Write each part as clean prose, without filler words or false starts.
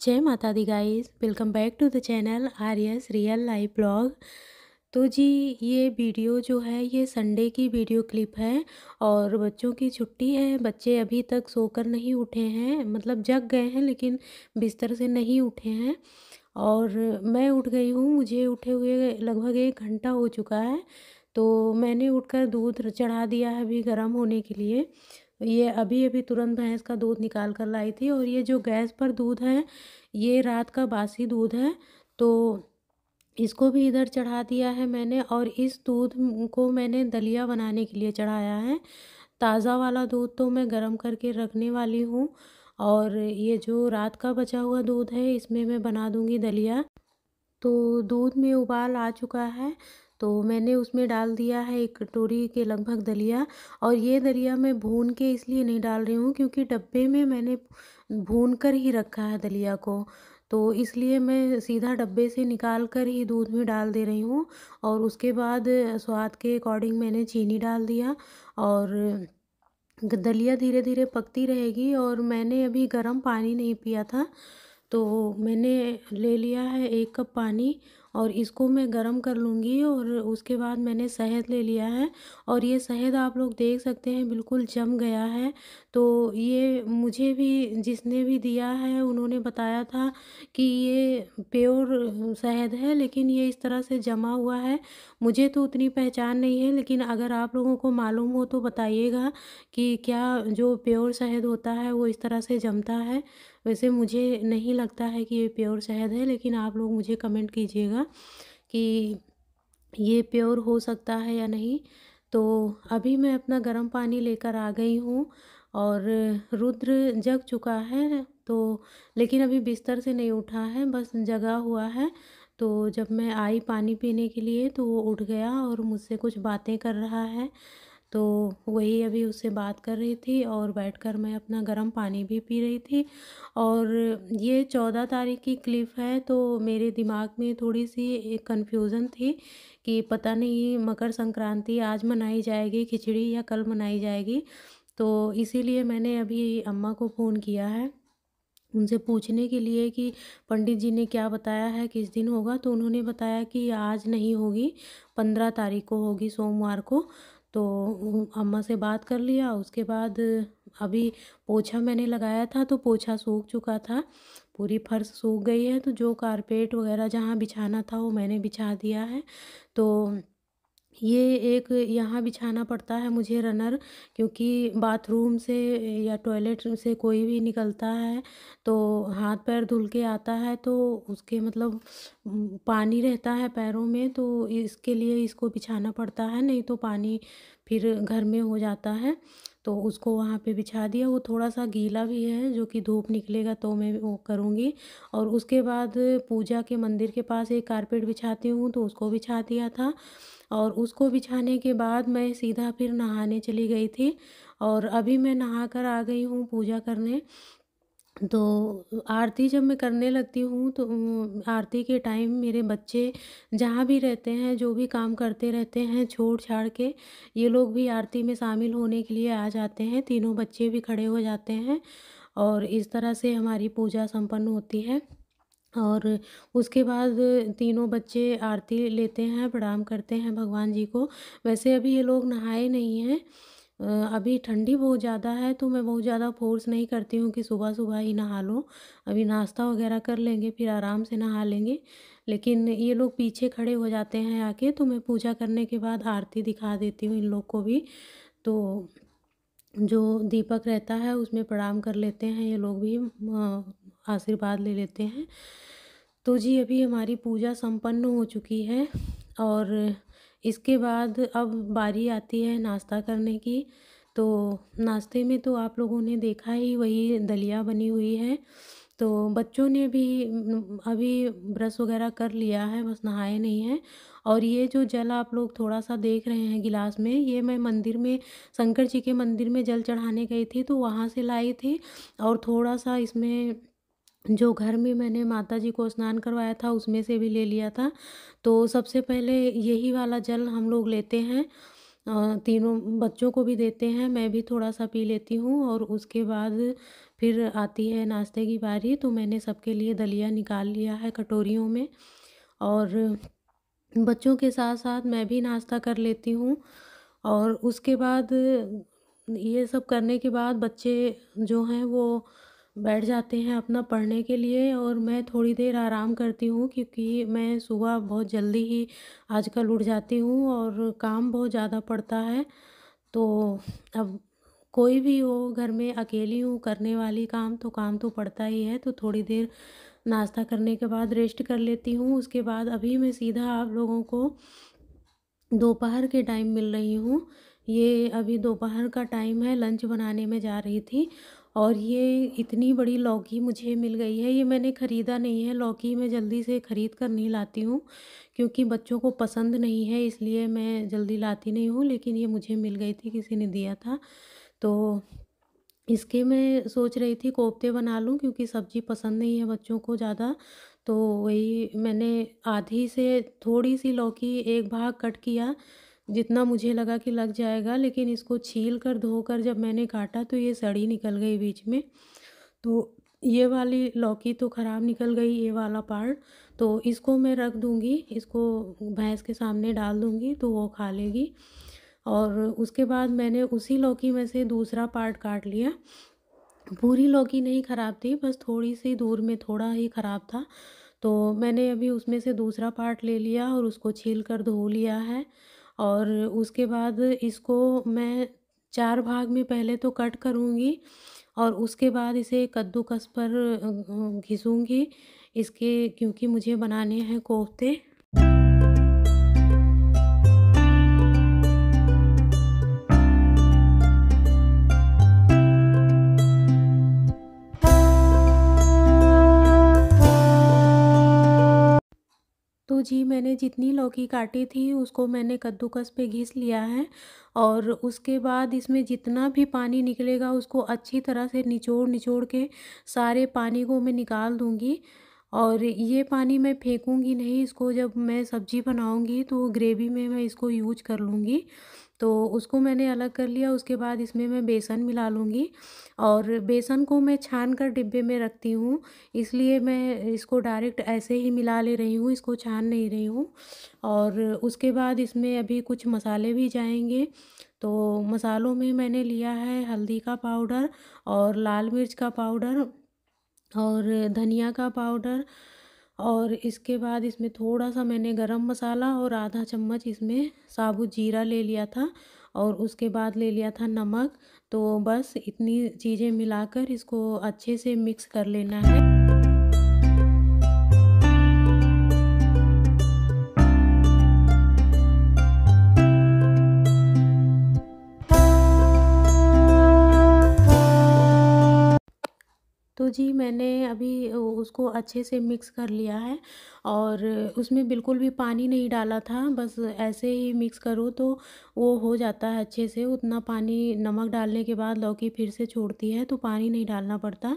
जय माता दी guys, welcome back to the channel Arya's real life blog. तो जी, ये वीडियो जो है ये संडे की वीडियो क्लिप है और बच्चों की छुट्टी है। बच्चे अभी तक सोकर नहीं उठे हैं, मतलब जग गए हैं लेकिन बिस्तर से नहीं उठे हैं। और मैं उठ गई हूँ, मुझे उठे हुए लगभग 1 घंटा हो चुका है। तो मैंने उठकर दूध चढ़ा दिया है अभी गर्म होने के लिए। ये अभी अभी तुरंत भैंस का दूध निकाल कर लाई थी और ये जो गैस पर दूध है ये रात का बासी दूध है। तो इसको भी इधर चढ़ा दिया है मैंने और इस दूध को मैंने दलिया बनाने के लिए चढ़ाया है। ताज़ा वाला दूध तो मैं गरम करके रखने वाली हूँ और ये जो रात का बचा हुआ दूध है इसमें मैं बना दूँगी दलिया। तो दूध में उबाल आ चुका है, तो मैंने उसमें डाल दिया है 1 कटोरी के लगभग दलिया। और ये दलिया मैं भून के इसलिए नहीं डाल रही हूँ क्योंकि डब्बे में मैंने भून कर ही रखा है दलिया को। तो इसलिए मैं सीधा डब्बे से निकाल कर ही दूध में डाल दे रही हूँ। और उसके बाद स्वाद के अकॉर्डिंग मैंने चीनी डाल दिया और दलिया धीरे धीरे पकती रहेगी। और मैंने अभी गर्म पानी नहीं पिया था, तो मैंने ले लिया है 1 कप पानी और इसको मैं गरम कर लूँगी। और उसके बाद मैंने शहद ले लिया है और ये शहद आप लोग देख सकते हैं बिल्कुल जम गया है। तो ये मुझे भी जिसने भी दिया है उन्होंने बताया था कि ये प्योर शहद है, लेकिन ये इस तरह से जमा हुआ है। मुझे तो उतनी पहचान नहीं है, लेकिन अगर आप लोगों को मालूम हो तो बताइएगा कि क्या जो प्योर शहद होता है वो इस तरह से जमता है। वैसे मुझे नहीं लगता है कि ये प्योर शहद है, लेकिन आप लोग मुझे कमेंट कीजिएगा कि ये प्योर हो सकता है या नहीं। तो अभी मैं अपना गर्म पानी लेकर आ गई हूँ और रुद्र जग चुका है, तो लेकिन अभी बिस्तर से नहीं उठा है, बस जगा हुआ है। तो जब मैं आई पानी पीने के लिए तो वो उठ गया और मुझसे कुछ बातें कर रहा है। तो वही अभी उससे बात कर रही थी और बैठकर मैं अपना गर्म पानी भी पी रही थी। और ये 14 तारीख की क्लिप है, तो मेरे दिमाग में थोड़ी सी एक कन्फ्यूज़न थी कि पता नहीं मकर संक्रांति आज मनाई जाएगी खिचड़ी या कल मनाई जाएगी। तो इसीलिए मैंने अभी अम्मा को फ़ोन किया है उनसे पूछने के लिए कि पंडित जी ने क्या बताया है किस दिन होगा। तो उन्होंने बताया कि आज नहीं होगी, 15 तारीख को होगी, सोमवार को। तो अम्मा से बात कर लिया। उसके बाद अभी पोछा मैंने लगाया था तो पोछा सूख चुका था, पूरी फर्श सूख गई है। तो जो कारपेट वगैरह जहाँ बिछाना था वो मैंने बिछा दिया है। तो ये एक यहाँ बिछाना पड़ता है मुझे रनर, क्योंकि बाथरूम से या टॉयलेट से कोई भी निकलता है तो हाथ पैर धुल के आता है तो उसके मतलब पानी रहता है पैरों में, तो इसके लिए इसको बिछाना पड़ता है, नहीं तो पानी फिर घर में हो जाता है। तो उसको वहाँ पे बिछा दिया। वो थोड़ा सा गीला भी है, जो कि धूप निकलेगा तो मैं वो करूँगी। और उसके बाद पूजा के मंदिर के पास एक कारपेट बिछाती हूँ तो उसको बिछा दिया था। और उसको बिछाने के बाद मैं सीधा फिर नहाने चली गई थी और अभी मैं नहा कर आ गई हूँ पूजा करने। तो आरती जब मैं करने लगती हूँ तो आरती के टाइम मेरे बच्चे जहाँ भी रहते हैं, जो भी काम करते रहते हैं, छोड़ छाड़ के ये लोग भी आरती में शामिल होने के लिए आ जाते हैं। तीनों बच्चे भी खड़े हो जाते हैं और इस तरह से हमारी पूजा संपन्न होती है। और उसके बाद तीनों बच्चे आरती लेते हैं, प्रणाम करते हैं भगवान जी को। वैसे अभी ये लोग नहाए नहीं हैं। अभी ठंडी बहुत ज़्यादा है तो मैं बहुत ज़्यादा फ़ोर्स नहीं करती हूँ कि सुबह-सुबह ही नहा लो। अभी नाश्ता वग़ैरह कर लेंगे फिर आराम से नहा लेंगे। लेकिन ये लोग पीछे खड़े हो जाते हैं आके, तो मैं पूजा करने के बाद आरती दिखा देती हूँ इन लोग को भी। तो जो दीपक रहता है उसमें प्रणाम कर लेते हैं ये लोग भी, आशीर्वाद ले लेते हैं। तो जी अभी हमारी पूजा संपन्न हो चुकी है और इसके बाद अब बारी आती है नाश्ता करने की। तो नाश्ते में तो आप लोगों ने देखा ही, वही दलिया बनी हुई है। तो बच्चों ने भी अभी ब्रश वगैरह कर लिया है, बस नहाए नहीं हैं। और ये जो जल आप लोग थोड़ा-सा देख रहे हैं गिलास में, ये मैं मंदिर में, शंकर जी के मंदिर में जल चढ़ाने गई थी तो वहाँ से लाई थी। और थोड़ा-सा इसमें जो घर में मैंने माताजी को स्नान करवाया था उसमें से भी ले लिया था। तो सबसे पहले यही वाला जल हम लोग लेते हैं तीनों बच्चों को भी देते हैं, मैं भी थोड़ा-सा पी लेती हूँ और उसके बाद फिर आती है नाश्ते की बारी, तो मैंने सबके लिए दलिया निकाल लिया है कटोरियों में और बच्चों के साथ-साथ मैं भी नाश्ता कर लेती हूँ और उसके बाद ये सब करने के बाद बच्चे जो हैं वो बैठ जाते हैं अपना पढ़ने के लिए और मैं थोड़ी देर आराम करती हूँ क्योंकि मैं सुबह बहुत जल्दी ही आजकल उठ जाती हूँ और काम बहुत ज़्यादा पड़ता है। तो अब कोई भी हो घर में अकेली हूँ करने वाली काम तो पड़ता ही है, तो थोड़ी देर नाश्ता करने के बाद रेस्ट कर लेती हूँ। उसके बाद अभी मैं सीधा आप लोगों को दोपहर के टाइम मिल रही हूँ। ये अभी दोपहर का टाइम है, लंच बनाने में जा रही थी और ये इतनी बड़ी लौकी मुझे मिल गई है। ये मैंने ख़रीदा नहीं है, लौकी मैं जल्दी से ख़रीद कर नहीं लाती हूँ क्योंकि बच्चों को पसंद नहीं है, इसलिए मैं जल्दी लाती नहीं हूँ। लेकिन ये मुझे मिल गई थी, किसी ने दिया था। तो इसके मैं सोच रही थी कोफ्ते बना लूँ क्योंकि सब्ज़ी पसंद नहीं है बच्चों को ज़्यादा। तो वही मैंने आधी से थोड़ी-सी लौकी एक भाग कट किया, जितना मुझे लगा कि लग जाएगा, लेकिन इसको छील कर धोकर जब मैंने काटा तो ये सड़ी निकल गई बीच में। तो ये वाली लौकी तो ख़राब निकल गई, ये वाला पार्ट। तो इसको मैं रख दूँगी, इसको भैंस के सामने डाल दूँगी तो वो खा लेगी। और उसके बाद मैंने उसी लौकी में से दूसरा पार्ट काट लिया। पूरी लौकी नहीं ख़राब थी, बस थोड़ी-सी दूर में थोड़ा ही ख़राब था। तो मैंने अभी उसमें से दूसरा पार्ट ले लिया और उसको छील कर धो लिया है और उसके बाद इसको मैं 4 भाग में पहले तो कट करूँगी और उसके बाद इसे कद्दूकस पर घिसूँगी इसके, क्योंकि मुझे बनाने हैं कोफ्ते। तो जी मैंने जितनी लौकी काटी थी उसको मैंने कद्दूकस पे घिस लिया है और उसके बाद इसमें जितना भी पानी निकलेगा उसको अच्छी तरह से निचोड़-निचोड़ के सारे पानी को मैं निकाल दूँगी और ये पानी मैं फेंकूँगी नहीं, इसको जब मैं सब्ज़ी बनाऊँगी तो ग्रेवी में मैं इसको यूज़ कर लूँगी। तो उसको मैंने अलग कर लिया, उसके बाद इसमें मैं बेसन मिला लूँगी और बेसन को मैं छान कर डिब्बे में रखती हूँ, इसलिए मैं इसको डायरेक्ट ऐसे ही मिला ले रही हूँ, इसको छान नहीं रही हूँ। और उसके बाद इसमें अभी कुछ मसाले भी जाएँगे, तो मसालों में मैंने लिया है हल्दी का पाउडर और लाल मिर्च का पाउडर और धनिया का पाउडर और इसके बाद इसमें थोड़ा-सा मैंने गरम मसाला और आधा चम्मच इसमें साबुत जीरा ले लिया था और उसके बाद ले लिया था नमक। तो बस इतनी चीज़ें मिलाकर इसको अच्छे से मिक्स कर लेना है। तो जी मैंने अभी उसको अच्छे से मिक्स कर लिया है और उसमें बिल्कुल भी पानी नहीं डाला था, बस ऐसे ही मिक्स करो तो वो हो जाता है अच्छे से। उतना पानी नमक डालने के बाद लौकी फिर से छोड़ती है तो पानी नहीं डालना पड़ता।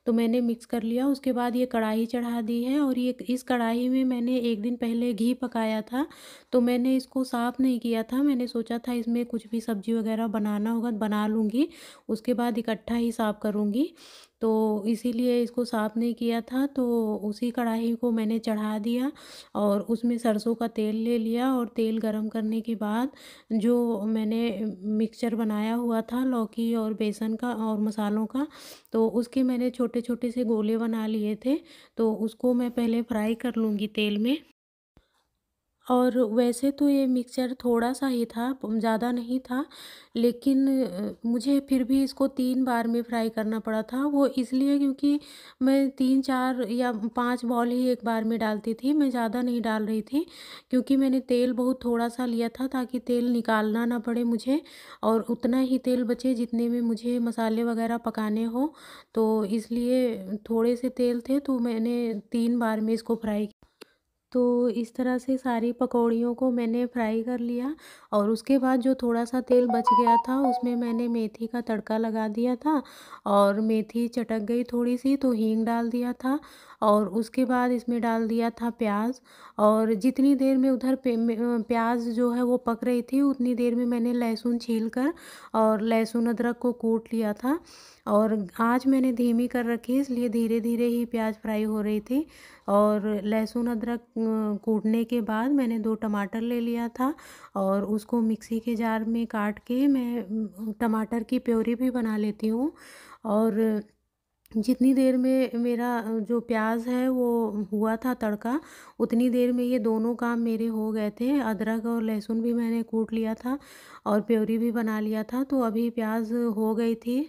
तो मैंने मिक्स कर लिया, उसके बाद ये कढ़ाई चढ़ा दी है और ये इस कढ़ाई में मैंने एक दिन पहले घी पकाया था, तो मैंने इसको साफ़ नहीं किया था। मैंने सोचा था इसमें कुछ भी सब्ज़ी वग़ैरह बनाना होगा तो बना लूँगी, उसके बाद इकट्ठा ही साफ़ करूँगी। तो इसीलिए इसको साफ़ नहीं किया था, तो उसी कढ़ाई को मैंने चढ़ा दिया और उसमें सरसों का तेल ले लिया और तेल गरम करने के बाद जो मैंने मिक्सचर बनाया हुआ था लौकी और बेसन का और मसालों का, तो उसके मैंने छोटे-छोटे से गोले बना लिए थे, तो उसको मैं पहले फ्राई कर लूँगी तेल में। और वैसे तो ये मिक्सचर थोड़ा-सा ही था, ज़्यादा नहीं था, लेकिन मुझे फिर भी इसको 3 बार में फ्राई करना पड़ा था। वो इसलिए क्योंकि मैं 3-4 या 5 बॉल ही एक बार में डालती थी, मैं ज़्यादा नहीं डाल रही थी, क्योंकि मैंने तेल बहुत थोड़ा-सा लिया था ताकि तेल निकालना ना पड़े मुझे और उतना ही तेल बचे जितने में मुझे मसाले वग़ैरह पकाने हों। तो इसलिए थोड़े से तेल थे तो मैंने 3 बार में इसको फ्राई तो इस तरह से सारी पकौड़ियों को मैंने फ्राई कर लिया और उसके बाद जो थोड़ा-सा तेल बच गया था उसमें मैंने मेथी का तड़का लगा दिया था और मेथी चटक गई थोड़ी-सी तो हींग डाल दिया था और उसके बाद इसमें डाल दिया था प्याज़ और जितनी देर में उधर प्याज़ जो है वो पक रही थी उतनी देर में मैंने लहसुन छील कर और लहसुन अदरक को कूट लिया था और आँच मैंने धीमी कर रखी है इसलिए धीरे-धीरे ही प्याज़ फ्राई हो रही थी और लहसुन अदरक कूटने के बाद मैंने 2 टमाटर ले लिया था और उसको मिक्सी के जार में काट के मैं टमाटर की प्योरी भी बना लेती हूँ और जितनी देर में मेरा जो प्याज़ है वो हुआ था तड़का, उतनी देर में ये दोनों काम मेरे हो गए थे। अदरक और लहसुन भी मैंने कूट लिया था और प्योरी भी बना लिया था। तो अभी प्याज़ हो गई थी,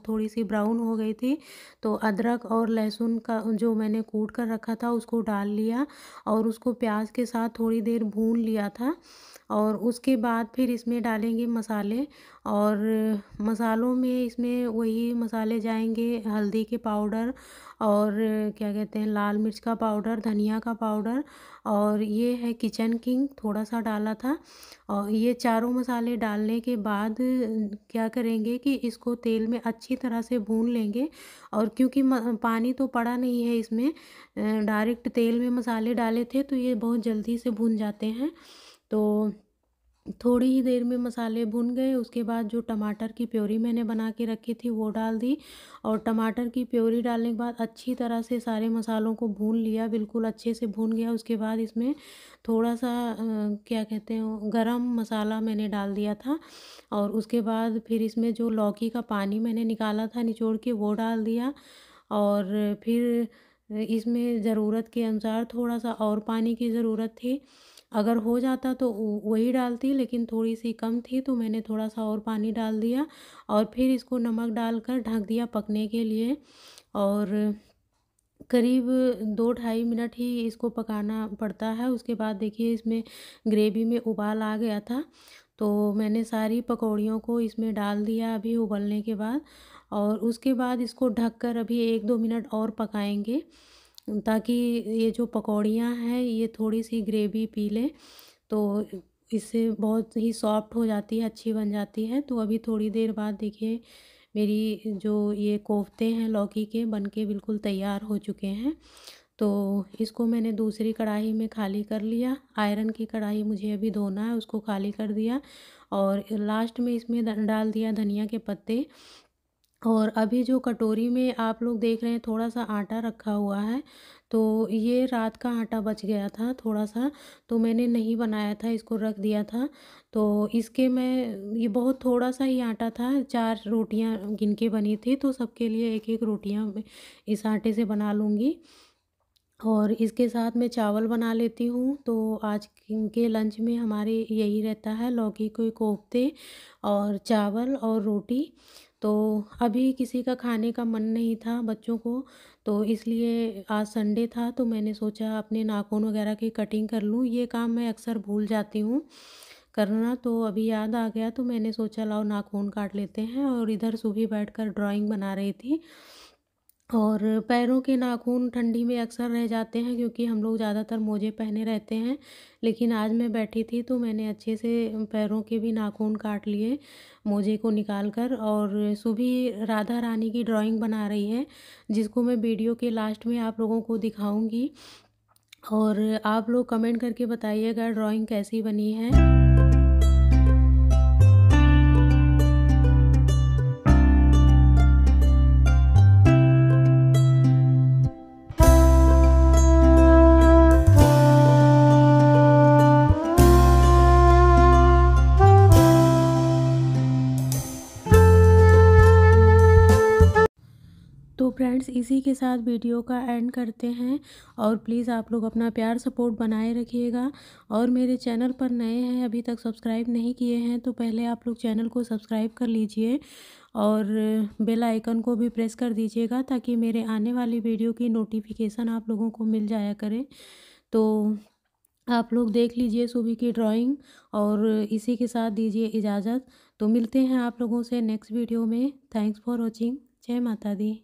थोड़ी-सी ब्राउन हो गई थी, तो अदरक और लहसुन का जो मैंने कूट कर रखा था उसको डाल लिया और उसको प्याज़ के साथ थोड़ी देर भून लिया था। और उसके बाद फिर इसमें डालेंगे मसाले और मसालों में इसमें वही मसाले जाएंगे हल्दी के पाउडर और क्या कहते हैं लाल मिर्च का पाउडर, धनिया का पाउडर और ये है किचन किंग थोड़ा सा डाला था और ये चारों मसाले डालने के बाद क्या करेंगे कि इसको तेल में अच्छी तरह से भून लेंगे और क्योंकि पानी तो पड़ा नहीं है इसमें, डायरेक्ट तेल में मसाले डाले थे तो ये बहुत जल्दी से भून जाते हैं। तो थोड़ी ही देर में मसाले भुन गए उसके बाद जो टमाटर की प्योरी मैंने बना के रखी थी वो डाल दी और टमाटर की प्योरी डालने के बाद अच्छी तरह से सारे मसालों को भून लिया, बिल्कुल अच्छे से भून गया। उसके बाद इसमें थोड़ा सा क्या कहते हैं गरम मसाला मैंने डाल दिया था और उसके बाद फिर इसमें जो लौकी का पानी मैंने निकाला था निचोड़ के वो डाल दिया और फिर इसमें ज़रूरत के अनुसार थोड़ा सा और पानी की ज़रूरत थी। अगर हो जाता तो वही डालती लेकिन थोड़ी-सी कम थी तो मैंने थोड़ा-सा और पानी डाल दिया और फिर इसको नमक डालकर ढक दिया पकने के लिए और करीब 2 ढाई मिनट ही इसको पकाना पड़ता है। उसके बाद देखिए इसमें ग्रेवी में उबाल आ गया था, तो मैंने सारी पकौड़ियों को इसमें डाल दिया अभी उबलने के बाद और उसके बाद इसको ढककर अभी 1-2 मिनट और पकाएँगे ताकि ये जो पकौड़ियाँ हैं ये थोड़ी-सी ग्रेवी पी लें, तो इससे बहुत ही सॉफ्ट हो जाती है, अच्छी बन जाती है। तो अभी थोड़ी देर बाद देखिए मेरी जो ये कोफ्ते हैं लौकी के बन के बिल्कुल तैयार हो चुके हैं। तो इसको मैंने दूसरी कढ़ाई में खाली कर लिया, आयरन की कढ़ाई मुझे अभी धोना है उसको खाली कर दिया और लास्ट में इसमें डाल दिया धनिया के पत्ते और अभी जो कटोरी में आप लोग देख रहे हैं थोड़ा-सा आटा रखा हुआ है, तो ये रात का आटा बच गया था थोड़ा-सा, तो मैंने नहीं बनाया था, इसको रख दिया था। तो इसके मैं ये बहुत थोड़ा-सा ही आटा था, 4 रोटियाँ गिन के बनी थी, तो सबके लिए 1-1 रोटियाँ मैं इस आटे से बना लूँगी। और इसके साथ मैं चावल बना लेती हूँ, तो आज के लंच में हमारे यही रहता है लौकी के कोफ्ते और चावल और रोटी। तो अभी किसी का खाने का मन नहीं था बच्चों को, तो इसलिए आज संडे था तो मैंने सोचा अपने नाखून वगैरह की कटिंग कर लूँ। ये काम मैं अक्सर भूल जाती हूँ करना, तो अभी याद आ गया तो मैंने सोचा लाओ नाखून काट लेते हैं और इधर सुबह बैठकर ड्राइंग बना रही थी। और पैरों के नाखून ठंडी में अक्सर रह जाते हैं क्योंकि हम लोग ज़्यादातर मोजे पहने रहते हैं, लेकिन आज मैं बैठी थी तो मैंने अच्छे से पैरों के भी नाखून काट लिए मोजे को निकाल कर और सुबह राधा रानी की ड्राइंग बना रही है जिसको मैं वीडियो के लास्ट में आप लोगों को दिखाऊंगी और आप लोग कमेंट करके बताइएगा ड्राइंग कैसी बनी है। तो फ्रेंड्स इसी के साथ वीडियो का एंड करते हैं और प्लीज़ आप लोग अपना प्यार सपोर्ट बनाए रखिएगा और मेरे चैनल पर नए हैं अभी तक सब्सक्राइब नहीं किए हैं तो पहले आप लोग चैनल को सब्सक्राइब कर लीजिए और बेल आइकन को भी प्रेस कर दीजिएगा ताकि मेरे आने वाली वीडियो की नोटिफिकेशन आप लोगों को मिल जाया करे। तो आप लोग देख लीजिए सुबह की ड्राइंग और इसी के साथ दीजिए इजाज़त। तो मिलते हैं आप लोगों से नेक्स्ट वीडियो में। Thanks for watching. जय माता दी।